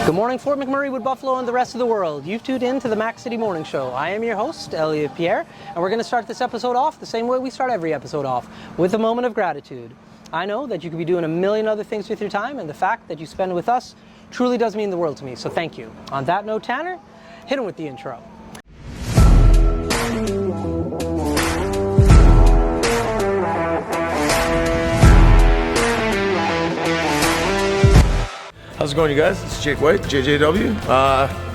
Good morning, Fort McMurray, Wood Buffalo, and the rest of the world. You've tuned in to the Mac City Morning Show. I am your host, Elliot Pierre, and we're going to start this episode off the same way we start every episode off, with a moment of gratitude. I know that you could be doing a million other things with your time, and the fact that you spend it with us truly does mean the world to me, so thank you. On that note, Tanner, hit him with the intro. How's it going, you guys? It's Jake White, JJW,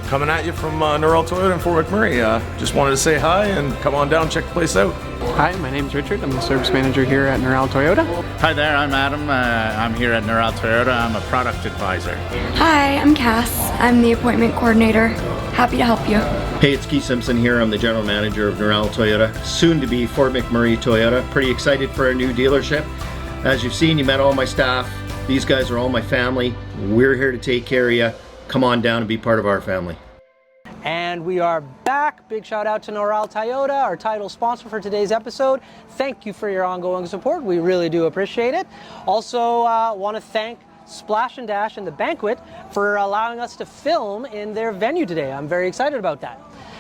coming at you from Norrell Toyota in Fort McMurray. Just wanted to say hi and come on down, check the place out. Hi, my name's Richard. I'm the service manager here at Norrell Toyota. Hi there, I'm Adam. I'm here at Norrell Toyota. I'm a product advisor. Hi, I'm Cass. I'm the appointment coordinator. Happy to help you. Hey, it's Keith Simpson here. I'm the general manager of Norrell Toyota, soon to be Fort McMurray Toyota. Pretty excited for our new dealership. As you've seen, you met all my staff. These guys are all my family. We're here to take care of you. Come on down and be part of our family. And we are back. Big shout out to Norrell Toyota, our title sponsor for today's episode. Thank you for your ongoing support. We really do appreciate it. Also want to thank Splash and Dash and the Banquet for allowing us to film in their venue today. I'm very excited about that.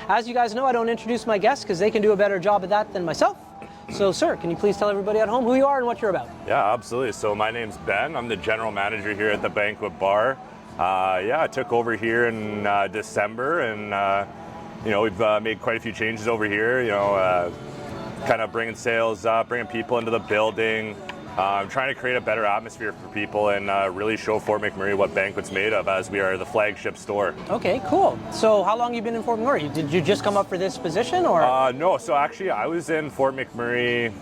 As you guys know, I don't introduce my guests because they can do a better job of that than myself. So, sir, can you please tell everybody at home who you are and what you're about? Yeah, absolutely. So my name's Ben. I'm the general manager here at the Banquet Bar. I took over here in December, and we've made quite a few changes over here. Kind of bringing sales up, bringing people into the building. Trying to create a better atmosphere for people and really show Fort McMurray what Banquet's made of, as we are the flagship store. Okay, cool. So how long have you been in Fort McMurray? Did you just come up for this position, or? No, so actually I was in Fort McMurray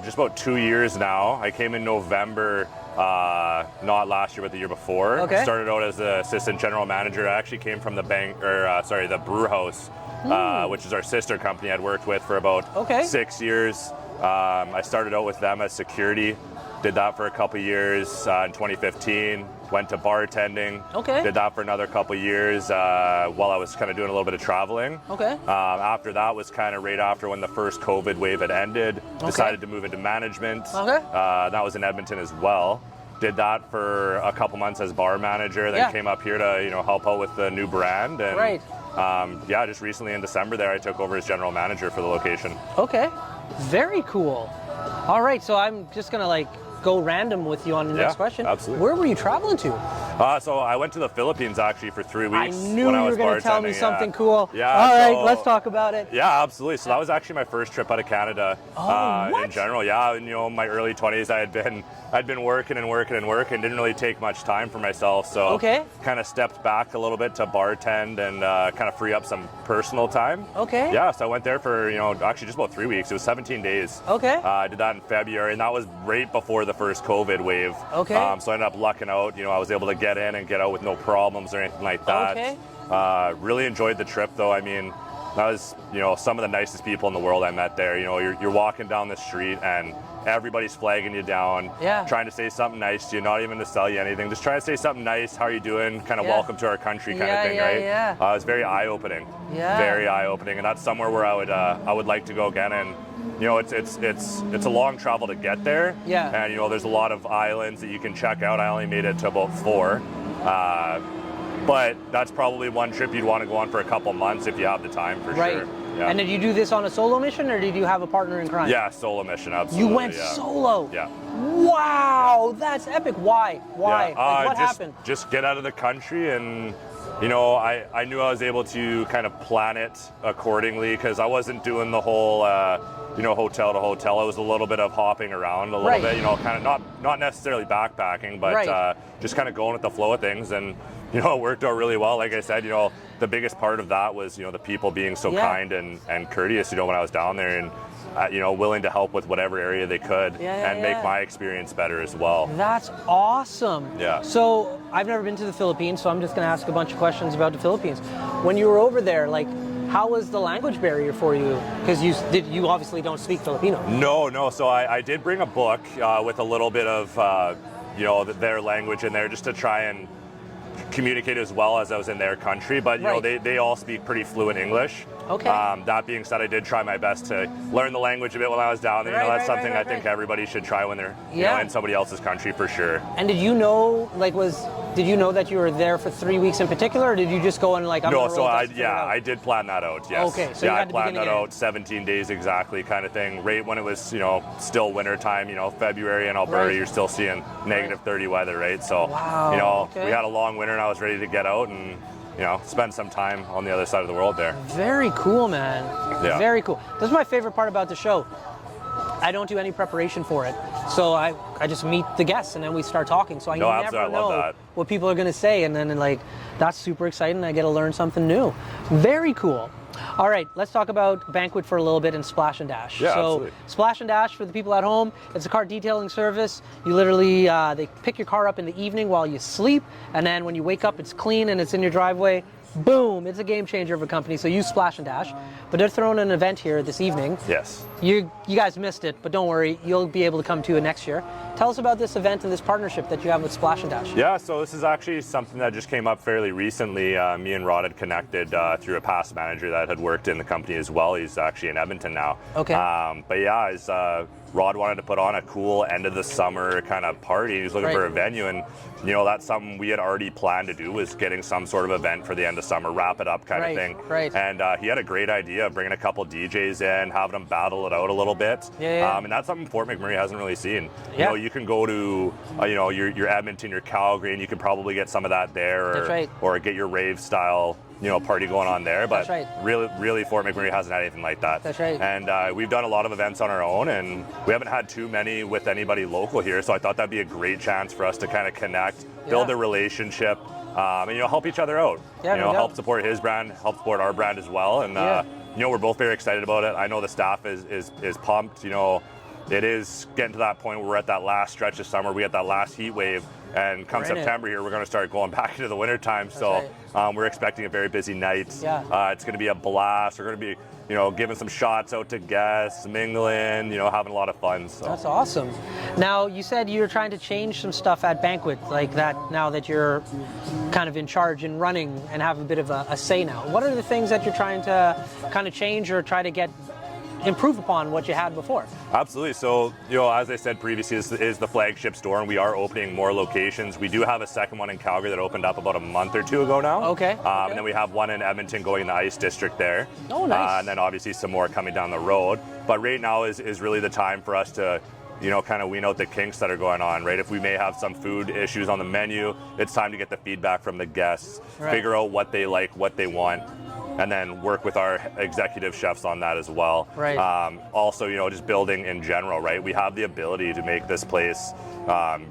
just about 2 years now. I came in November, not last year, but the year before. Okay. Started out as the assistant general manager. I actually came from the the brew house, which is our sister company I'd worked with for about 6 years. I started out with them as security, did that for a couple years in 2015, went to bartending, did that for another couple years while I was kind of doing a little bit of traveling. After that was kind of right after when the first COVID wave had ended, decided to move into management. That was in Edmonton as well. Did that for a couple months as bar manager, then came up here to help out with the new brand. And, just recently in December there, I took over as general manager for the location. Okay, very cool. All right, so I'm just gonna go random with you on the next question. Absolutely. Where were you traveling to? So I went to the Philippines actually for 3 weeks. I knew you were going to tell me something cool. Yeah. All right, let's talk about it. Yeah, absolutely. So that was actually my first trip out of Canada. In general. Yeah, in my early 20s, I'd been working and didn't really take much time for myself. So kind of stepped back a little bit to bartend and kind of free up some personal time. Yeah, so I went there for actually just about 3 weeks. It was 17 days. I did that in February, and that was right before the first COVID wave. So I ended up lucking out. I was able to get in and get out with no problems or anything like that. Really enjoyed the trip, though. I mean, that was some of the nicest people in the world I met there. You're walking down the street and everybody's flagging you down, trying to say something nice to you, not even to sell you anything, just trying to say something nice. How are you doing? Kind of welcome to our country kind of thing, right? It was very eye-opening. Very eye-opening, and that's somewhere where I would like to go again. And it's a long travel to get there. And there's a lot of islands that you can check out. I only made it to about 4. But that's probably one trip you'd want to go on for a couple months if you have the time, for sure. Yeah. And did you do this on a solo mission, or did you have a partner in crime? Yeah, solo mission, absolutely. You went solo? Yeah. Wow, that's epic. Why? What happened? Just get out of the country, and I knew I was able to kind of plan it accordingly, because I wasn't doing the whole hotel to hotel. It was a little bit of hopping around a little bit, kind of not necessarily backpacking, but just kind of going with the flow of things. And it worked out really well. Like I said, the biggest part of that was the people being so kind and courteous, when I was down there, and willing to help with whatever area they could and make my experience better as well. That's awesome. Yeah. So I've never been to the Philippines, so I'm just going to ask a bunch of questions about the Philippines. When you were over there, how was the language barrier for you? Because you obviously don't speak Filipino. No. So I did bring a book with a little bit of their language in there, just to try communicate as well as I was in their country, but you know, they all speak pretty fluent English. Okay. That being said, I did try my best to learn the language a bit when I was down there. You know, that's something I think everybody should try when they're you know, in somebody else's country for sure. And did you know, like, did you know that you were there for 3 weeks in particular, or did you just go and like? No, so I did plan that out. Yes. Okay. So I planned that out 17 days exactly, kind of thing. Right when it was, you know, still winter time. You know, February in Alberta, you're still seeing negative 30 weather, right? So you know, we had a long winter, and I was ready to get out and, you know, spend some time on the other side of the world there. Very cool, man. Yeah. Very cool. This is my favorite part about the show. I don't do any preparation for it. So I just meet the guests and then we start talking. So I never know what people are going to say. And then like, that's super exciting. I get to learn something new. Very cool. All right, let's talk about Banquet for a little bit and Splash and Dash. Yeah, so absolutely. Splash and Dash, for the people at home, it's a car detailing service. You literally, they pick your car up in the evening while you sleep, and then when you wake up, it's clean and it's in your driveway. Boom, it's a game changer of a company, so use Splash and Dash. But they're throwing an event here this evening. Yes. You guys missed it, but don't worry, you'll be able to come to it next year. Tell us about this event and this partnership that you have with Splash and Dash. Yeah, so this is actually something that just came up fairly recently. Me and Rod had connected through a past manager that had worked in the company as well. He's actually in Edmonton now. Okay. But yeah, Rod wanted to put on a cool end of the summer kind of party. He was looking for a venue, and you know, that's something we had already planned to do, was getting some sort of event for the end of summer, wrap it up kind of thing. And he had a great idea of bringing a couple DJs in, having them battle it out a little bit. And that's something Fort McMurray hasn't really seen. You know, you can go to you know, your Edmonton, your Calgary, and you can probably get some of that there, or get your rave style, you know, party going on there. But really Fort McMurray hasn't had anything like that. That's right. And we've done a lot of events on our own, and we haven't had too many with anybody local here, so I thought that'd be a great chance for us to kind of connect, build a relationship, and you know, help each other out. You know, help support his brand, help support our brand as well. And you know, we're both very excited about it. I know the staff is pumped. You know, it is getting to that point where we're at that last stretch of summer, we get that last heat wave, and come September here, we're going to start going back into the winter time. So we're expecting a very busy night. It's going to be a blast. We're going to be, you know, giving some shots out to guests, mingling, you know, having a lot of fun. So. That's awesome. Now, you said you're trying to change some stuff at Banquet, like that, now that you're kind of in charge and running and have a bit of a say now. What are the things that you're trying to kind of change or try to improve upon what you had before? Absolutely. So, you know, as I said previously, this is the flagship store, and we are opening more locations. We do have a second one in Calgary that opened up about a month or two ago now. Okay. And then we have one in Edmonton going in the Ice District there. Oh, nice. And then obviously some more coming down the road. But right now is really the time for us to, you know, kind of wean out the kinks that are going on, right? If we may have some food issues on the menu, it's time to get the feedback from the guests, figure out what they like, what they want, and then work with our executive chefs on that as well. Also, you know, just building in general, right? We have the ability to make this place,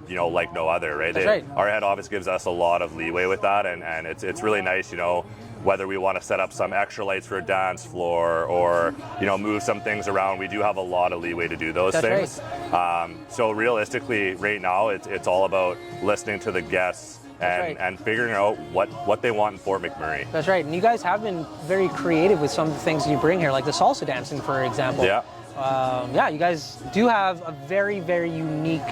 you know, like no other, right? Our head office gives us a lot of leeway with that, and it's really nice, you know, whether we want to set up some extra lights for a dance floor or, you know, move some things around, we do have a lot of leeway to do those things. So realistically, right now, it's all about listening to the guests and figuring out what they want in Fort McMurray. That's right. And you guys have been very creative with some of the things you bring here, like the salsa dancing, for example. Yeah, you guys do have a very, very unique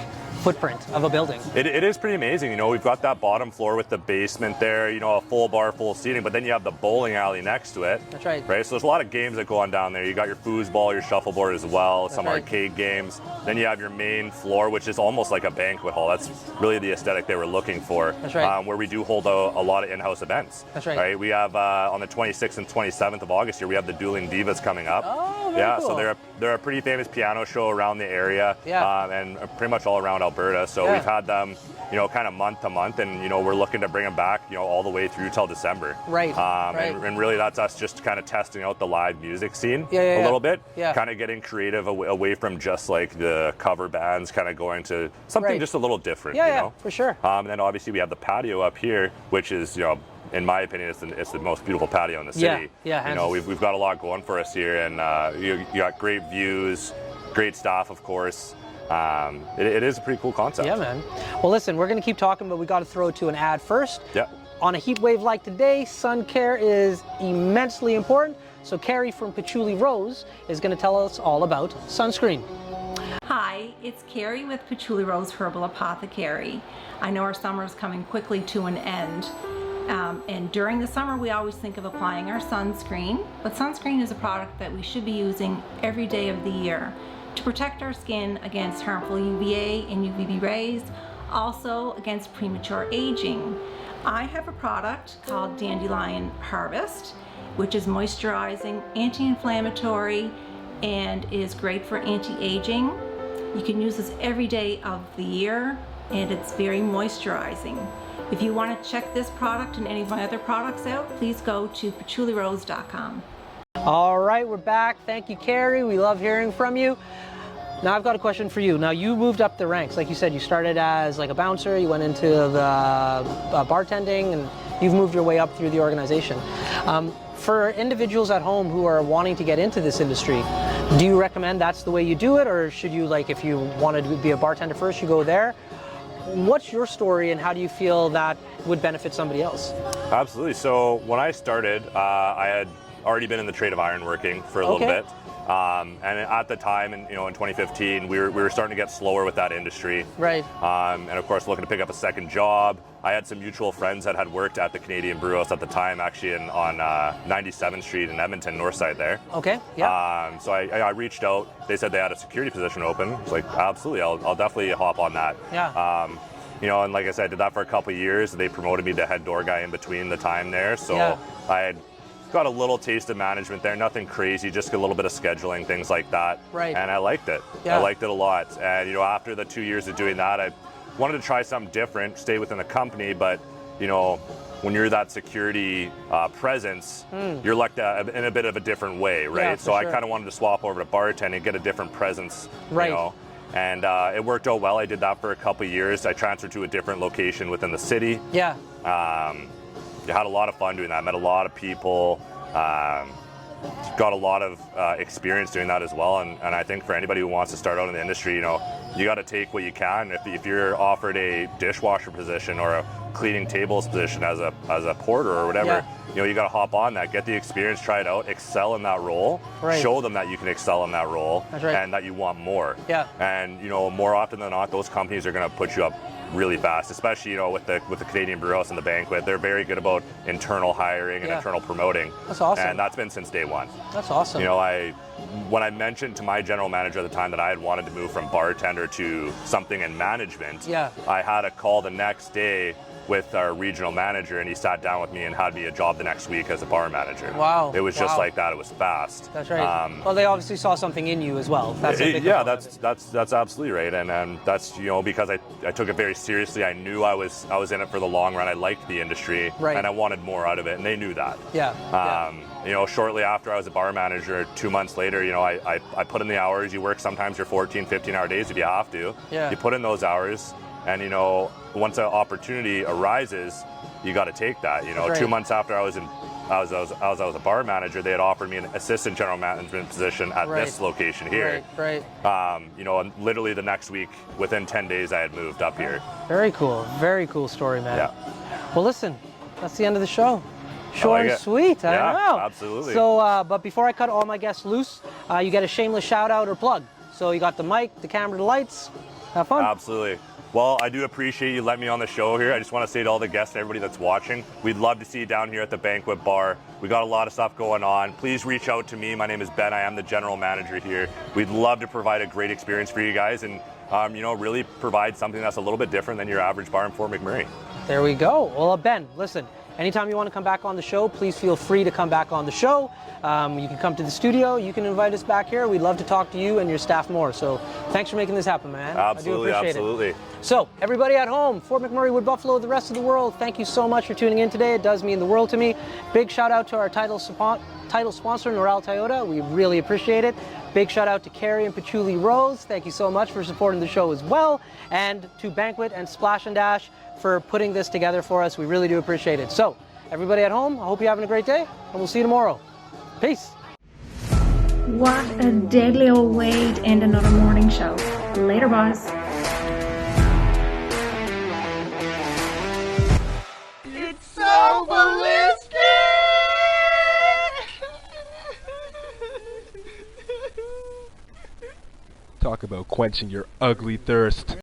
footprint of a building. It is pretty amazing. You know, we've got that bottom floor with the basement there, you know, a full bar, full seating, but then you have the bowling alley next to it. That's right. So there's a lot of games that go on down there. You got your foosball, your shuffleboard as well, some arcade games. Then you have your main floor, which is almost like a banquet hall. That's really the aesthetic they were looking for. That's right. Where we do hold a lot of in-house events. That's right. We have on the 26th and 27th of August here, we have the Dueling Divas coming up. Oh, very cool. So they're a pretty famous piano show around the area, and pretty much all around Alberta. So we've had them, you know, kind of month to month, and you know, we're looking to bring them back, you know, all the way through till December. And really that's us just kind of testing out the live music scene a little bit, kind of getting creative away from just like the cover bands, kind of going to something just a little different. You know? For sure. And then obviously we have the patio up here, which is, you know, in my opinion, it's the most beautiful patio in the city. You know, we've got a lot going for us here, and you got great views, great staff, of course. It is a pretty cool concept. Yeah, man. Well, listen, we're going to keep talking, but we got to throw to an ad first. On a heat wave like today, sun care is immensely important. So Carrie from Patchouli Rose is going to tell us all about sunscreen. Hi, it's Carrie with Patchouli Rose Herbal Apothecary. I know our summer is coming quickly to an end. And during the summer, we always think of applying our sunscreen, but sunscreen is a product that we should be using every day of the year to protect our skin against harmful UVA and UVB rays, also against premature aging. I have a product called Dandelion Harvest, which is moisturizing, anti-inflammatory, and is great for anti-aging. You can use this every day of the year, and it's very moisturizing. If you want to check this product and any of my other products out, please go to patchoulirose.com. All right, we're back. Thank you, Carrie. We love hearing from you. Now I've got a question for you. Now you moved up the ranks. Like you said, you started as like a bouncer, you went into the bartending, and you've moved your way up through the organization. For individuals at home who are wanting to get into this industry, do you recommend that's the way you do it, or should you, like, if you wanted to be a bartender first, you go there? What's your story, and how do you feel that would benefit somebody else? Absolutely. So when I started, I had already been in the trade of ironworking for a little bit. And at the time, in 2015, we were starting to get slower with that industry. Right. And of course, looking to pick up a second job. I had some mutual friends that had worked at the Canadian Brew House at the time, actually on 97th Street in Edmonton, north side there. Okay. Yeah. So I reached out. They said they had a security position open. I was like, absolutely, I'll definitely hop on that. Yeah. And like I said, I did that for a couple of years. They promoted me to head door guy in between the time there. So I had got a little taste of management there, nothing crazy, just a little bit of scheduling, things like that. Right. And I liked it. Yeah. I liked it a lot. And after the 2 years of doing that, I wanted to try something different, stay within the company, but when you're that security presence, you're looked at in a bit of a different way, right? Yeah, so I kind of wanted to swap over to bartending, get a different presence, and it worked out well. I did that for a couple of years. I transferred to a different location within the city. Yeah. I had a lot of fun doing that. Met a lot of people. Got a lot of experience doing that as well. And I think for anybody who wants to start out in the industry, you got to take what you can. If you're offered a dishwasher position or a cleaning tables position as a porter or whatever, you got to hop on that, get the experience, try it out, excel in that role, show them that you can excel in that role, and that you want more. Yeah. And more often than not, those companies are going to put you up really fast, especially with the Canadian Brew House and the Banquet. They're very good about internal hiring and internal promoting. That's awesome. And that's been since day one. That's awesome. When I mentioned to my general manager at the time that I had wanted to move from bartender to something in management, I had a call the next day with our regional manager, and he sat down with me and had me a job the next week as a bar manager. Wow. It was just like that. It was fast. That's right. Well, they obviously saw something in you as well. That's that's absolutely right. And that's because I took it very seriously. I knew I was in it for the long run. I liked the industry, and I wanted more out of it, and they knew that. Shortly after I was a bar manager, 2 months later, I put in the hours. You work sometimes your 14, 15-hour days if you have to. Yeah. You put in those hours, and once an opportunity arises, you got to take that. 2 months after I was a bar manager, they had offered me an assistant general management position at this location here. Right. And literally the next week, within 10 days, I had moved up here. Very cool. Very cool story, man. Yeah. Well, listen, that's the end of the show. Short and sweet. I know. Absolutely. So, but before I cut all my guests loose, you get a shameless shout out or plug. So you got the mic, the camera, the lights. Have fun. Absolutely. Well, I do appreciate you letting me on the show here. I just want to say to all the guests and everybody that's watching, we'd love to see you down here at the Banquet Bar. We got a lot of stuff going on. Please reach out to me. My name is Ben. I am the general manager here. We'd love to provide a great experience for you guys and, really provide something that's a little bit different than your average bar in Fort McMurray. There we go. Well, Ben, listen, anytime you want to come back on the show, please feel free to come back on the show. You can come to the studio. You can invite us back here. We'd love to talk to you and your staff more. So thanks for making this happen, man. Absolutely, I do appreciate absolutely. it. So everybody at home, Fort McMurray, Wood Buffalo, the rest of the world, thank you so much for tuning in today. It does mean the world to me. Big shout out to our title sponsor, Noral Toyota. We really appreciate it. Big shout out to Carrie and Patchouli Rose. Thank you so much for supporting the show as well. And to Banquet and Splash and Dash for putting this together for us. We really do appreciate it. So everybody at home, I hope you're having a great day, and we'll see you tomorrow. Peace. What a deadly old way to end another morning show. Later, boys. It's so ballistic! Talk about quenching your ugly thirst.